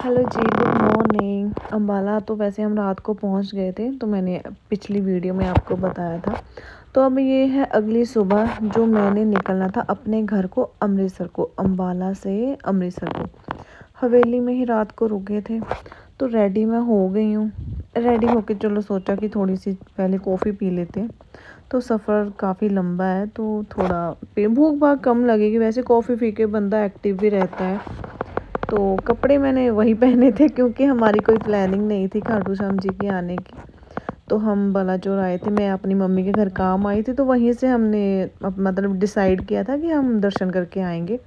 Hello जी, good morning. Ambala तो वैसे हम रात को पहुंच गए थे, तो मैंने पिछली वीडियो में आपको बताया था। तो अब ये है अगली सुबह जो मैंने निकलना था अपने घर को, अमृतसर को, अम्बाला से अमृतसर को। हवेली में ही रात को रुके थे, तो रेडी मैं हो गई हूँ। रेडी होके चलो सोचा कि थोड़ी सी पहले कॉफ़ी पी लेते हैं। तो सफ़र काफ़ी लंबा है, तो थोड़ा भूख भाग कम लगेगी। वैसे कॉफ़ी पी के बंदा एक्टिव भी रहता है। तो कपड़े मैंने वही पहने थे क्योंकि हमारी कोई प्लानिंग नहीं थी खाटू श्याम जी के आने की। तो हम बलाचौर आए थे, मैं अपनी मम्मी के घर काम आई थी, तो वहीं से हमने मतलब डिसाइड किया था कि हम दर्शन करके आएंगे।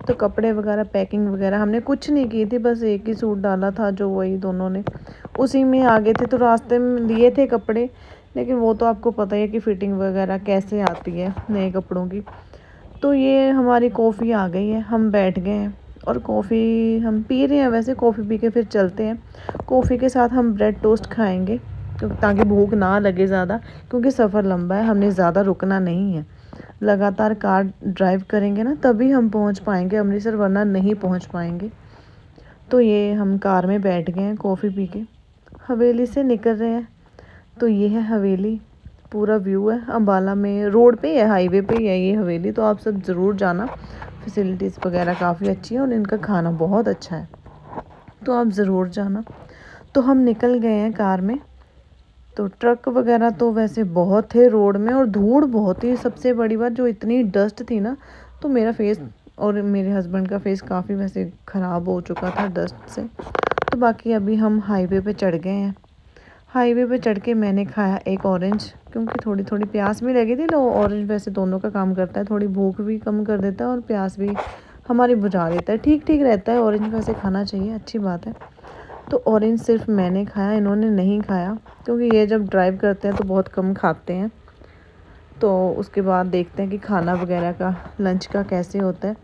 तो कपड़े वगैरह पैकिंग वगैरह हमने कुछ नहीं की थी, बस एक ही सूट डाला था जो वही दोनों ने उसी में आगे थे। तो रास्ते में लिए थे कपड़े, लेकिन वो तो आपको पता ही है कि फ़िटिंग वगैरह कैसे आती है नए कपड़ों की। तो ये हमारी कॉफ़ी आ गई है, हम बैठ गए हैं और कॉफ़ी हम पी रहे हैं। वैसे कॉफ़ी पी के फिर चलते हैं। कॉफ़ी के साथ हम ब्रेड टोस्ट खाएंगे ताकि भूख ना लगे ज़्यादा, क्योंकि सफ़र लंबा है, हमने ज़्यादा रुकना नहीं है। लगातार कार ड्राइव करेंगे ना तभी हम पहुंच पाएंगे अमृतसर, वरना नहीं पहुंच पाएंगे। तो ये हम कार में बैठ गए हैं, कॉफ़ी पी के हवेली से निकल रहे हैं। तो ये है हवेली, पूरा व्यू है। अम्बाला में रोड पे है, हाईवे पे ही है ये हवेली। तो आप सब ज़रूर जाना, फैसिलिटीज़ वगैरह काफ़ी अच्छी है और इनका खाना बहुत अच्छा है, तो आप ज़रूर जाना। तो हम निकल गए हैं कार में। तो ट्रक वगैरह तो वैसे बहुत थे रोड में, और धूड़ बहुत ही, सबसे बड़ी बात जो इतनी डस्ट थी ना, तो मेरा फेस और मेरे हस्बैंड का फेस काफ़ी वैसे ख़राब हो चुका था डस्ट से। तो बाकी अभी हम हाईवे पे चढ़ गए हैं। हाईवे पे चढ़ के मैंने खाया एक ऑरेंज, क्योंकि थोड़ी थोड़ी प्यास भी लगी थी। तो ऑरेंज वैसे दोनों का काम करता है, थोड़ी भूख भी कम कर देता है और प्यास भी हमारी बुझा देता है। ठीक ठीक रहता है ऑरेंज, वैसे खाना चाहिए, अच्छी बात है। तो ऑरेंज सिर्फ मैंने खाया, इन्होंने नहीं खाया, क्योंकि ये जब ड्राइव करते हैं तो बहुत कम खाते हैं। तो उसके बाद देखते हैं कि खाना वगैरह का, लंच का कैसे होता है।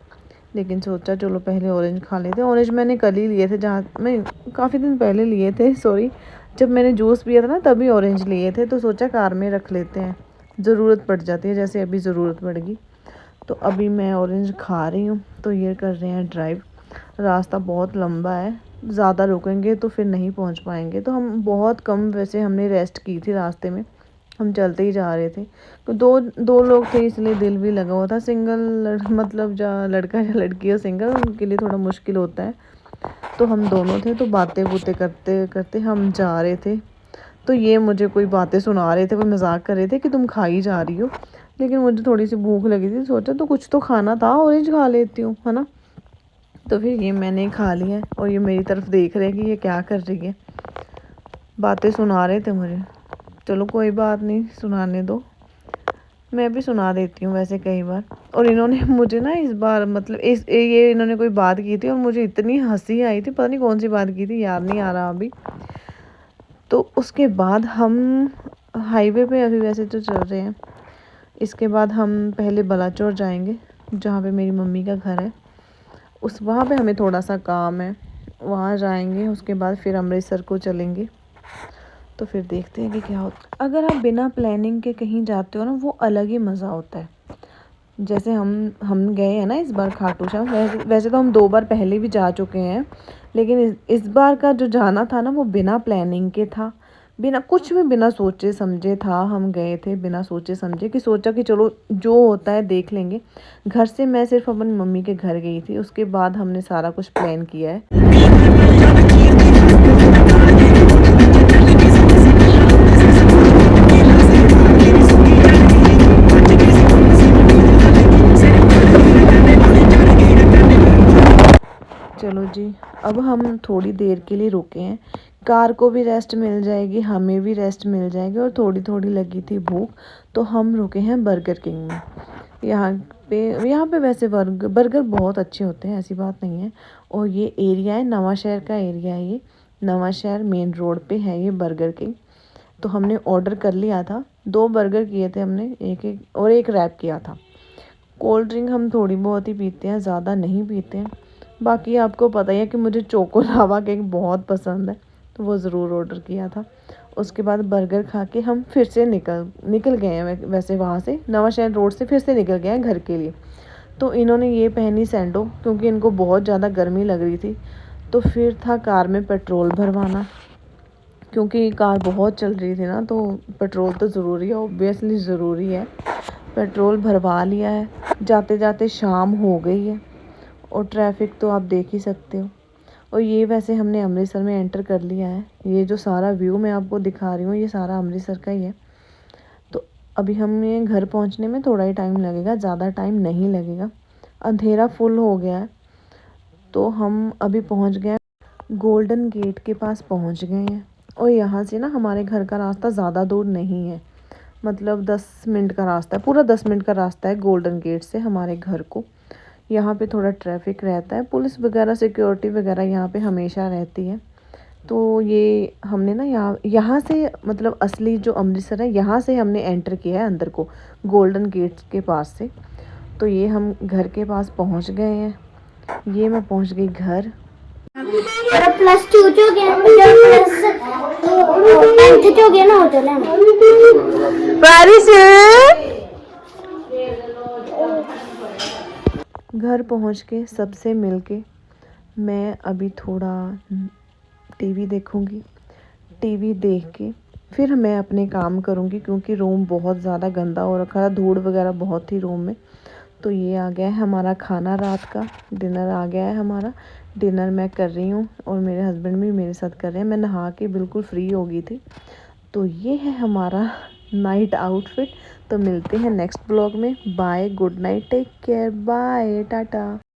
लेकिन सोचा चलो पहले ऑरेंज खा लेते हैं। ऑरेंज मैंने कल ही लिए थे, जहाँ मैं काफ़ी दिन पहले लिए थे, सॉरी, जब मैंने जूस पिया था ना तभी ऑरेंज लिए थे। तो सोचा कार में रख लेते हैं, ज़रूरत पड़ जाती है, जैसे अभी ज़रूरत पड़ेगी। तो अभी मैं ऑरेंज खा रही हूँ। तो ये कर रहे हैं ड्राइव। रास्ता बहुत लंबा है, ज़्यादा रुकेंगे तो फिर नहीं पहुँच पाएंगे। तो हम बहुत कम, वैसे हमने रेस्ट की थी रास्ते में, हम चलते ही जा रहे थे। तो दो दो लोग थे, इसलिए दिल भी लगा हुआ था। सिंगल मतलब जहाँ लड़का या लड़की हो सिंगल, उनके लिए थोड़ा मुश्किल होता है। तो हम दोनों थे, तो बातें बूतें करते करते हम जा रहे थे। तो ये मुझे कोई बातें सुना रहे थे, वो मजाक कर रहे थे कि तुम खाई जा रही हो। लेकिन मुझे थोड़ी सी भूख लगी थी, सोचा तो कुछ तो खाना था, ऑरेंज खा लेती हूँ, है ना। तो फिर ये मैंने खा लिया है, और ये मेरी तरफ देख रहे हैं कि ये क्या कर रही है। बातें सुना रहे थे मुझे। चलो कोई बात नहीं, सुनाने दो, मैं भी सुना देती हूँ वैसे कई बार। और इन्होंने मुझे ना इस बार मतलब ये इन्होंने कोई बात की थी और मुझे इतनी हंसी आई थी, पता नहीं कौन सी बात की थी, याद नहीं आ रहा अभी। तो उसके बाद हम हाईवे पे अभी वैसे तो चल रहे हैं। इसके बाद हम पहले बलाचौर जाएंगे, जहाँ पे मेरी मम्मी का घर है। वहाँ पे हमें थोड़ा सा काम है, वहाँ जाएंगे। उसके बाद फिर अमृतसर को चलेंगे। तो फिर देखते हैं कि क्या होता है। अगर आप बिना प्लानिंग के कहीं जाते हो ना, वो अलग ही मज़ा होता है। जैसे हम गए हैं ना इस बार खाटू श्याम, वैसे तो हम 2 बार पहले भी जा चुके हैं, लेकिन इस बार का जो जाना था ना, वो बिना प्लानिंग के था, बिना कुछ भी, बिना सोचे समझे था। हम गए थे बिना सोचे समझे, कि सोचा कि चलो जो होता है देख लेंगे। घर से मैं सिर्फ अपनी मम्मी के घर गई थी, उसके बाद हमने सारा कुछ प्लान किया है। चलो जी, अब हम थोड़ी देर के लिए रुके हैं। कार को भी रेस्ट मिल जाएगी, हमें भी रेस्ट मिल जाएगी, और थोड़ी थोड़ी लगी थी भूख। तो हम रुके हैं बर्गर किंग में। यहाँ यहाँ पे वैसे बर्गर बहुत अच्छे होते हैं, ऐसी बात नहीं है। और ये एरिया है, नवा शहर का एरिया है ये। नवा शहर मेन रोड पे है ये बर्गर किंग। तो हमने ऑर्डर कर लिया था, 2 बर्गर किए थे हमने, एक एक और एक रैप किया था। कोल्ड ड्रिंक हम थोड़ी बहुत ही पीते हैं, ज़्यादा नहीं पीते हैं। बाकी आपको पता ही है कि मुझे चोको लावा केक बहुत पसंद है, तो वो ज़रूर ऑर्डर किया था। उसके बाद बर्गर खा के हम फिर से निकल गए हैं। वैसे वहाँ से नवा शहर रोड से फिर से निकल गए हैं घर के लिए। तो इन्होंने ये पहनी सैंडो, क्योंकि इनको बहुत ज़्यादा गर्मी लग रही थी। तो फिर था कार में पेट्रोल भरवाना, क्योंकि कार बहुत चल रही थी ना, तो पेट्रोल तो ज़रूरी है, ऑब्वियसली ज़रूरी है। पेट्रोल भरवा लिया है। जाते जाते शाम हो गई है और ट्रैफिक तो आप देख ही सकते हो। और ये वैसे हमने अमृतसर में एंटर कर लिया है। ये जो सारा व्यू मैं आपको दिखा रही हूँ, ये सारा अमृतसर का ही है। तो अभी हमें घर पहुँचने में थोड़ा ही टाइम लगेगा, ज़्यादा टाइम नहीं लगेगा। अंधेरा फुल हो गया है, तो हम अभी पहुँच गए, गोल्डन गेट के पास पहुँच गए हैं। और यहाँ से ना हमारे घर का रास्ता ज़्यादा दूर नहीं है, मतलब 10 मिनट का रास्ता है, पूरा 10 मिनट का रास्ता है गोल्डन गेट से हमारे घर को। यहाँ पे थोड़ा ट्रैफिक रहता है, पुलिस वगैरह सिक्योरिटी वगैरह यहाँ पे हमेशा रहती है। तो ये हमने ना यहाँ से, मतलब असली जो अमृतसर है यहाँ से हमने एंटर किया है अंदर को, गोल्डन गेट के पास से। तो ये हम घर के पास पहुँच गए हैं। ये मैं पहुँच गई घर। +2 हो गया, +10 हो गया ना, हो चला बारिश घर पहुँच के सबसे मिलके मैं अभी थोड़ा टीवी देखूँगी। टीवी देख के फिर मैं अपने काम करूँगी, क्योंकि रूम बहुत ज़्यादा गंदा हो रखा है, धूड़ वगैरह बहुत थी रूम में। तो ये आ गया है हमारा खाना, रात का डिनर आ गया है हमारा। डिनर मैं कर रही हूँ और मेरे हस्बैंड भी मेरे साथ कर रहे हैं। मैं नहा के बिल्कुल फ्री हो गई थी। तो ये है हमारा नाइट आउटफिट। तो मिलते हैं नेक्स्ट ब्लॉग में। Bye, good night, take care, bye, Tata.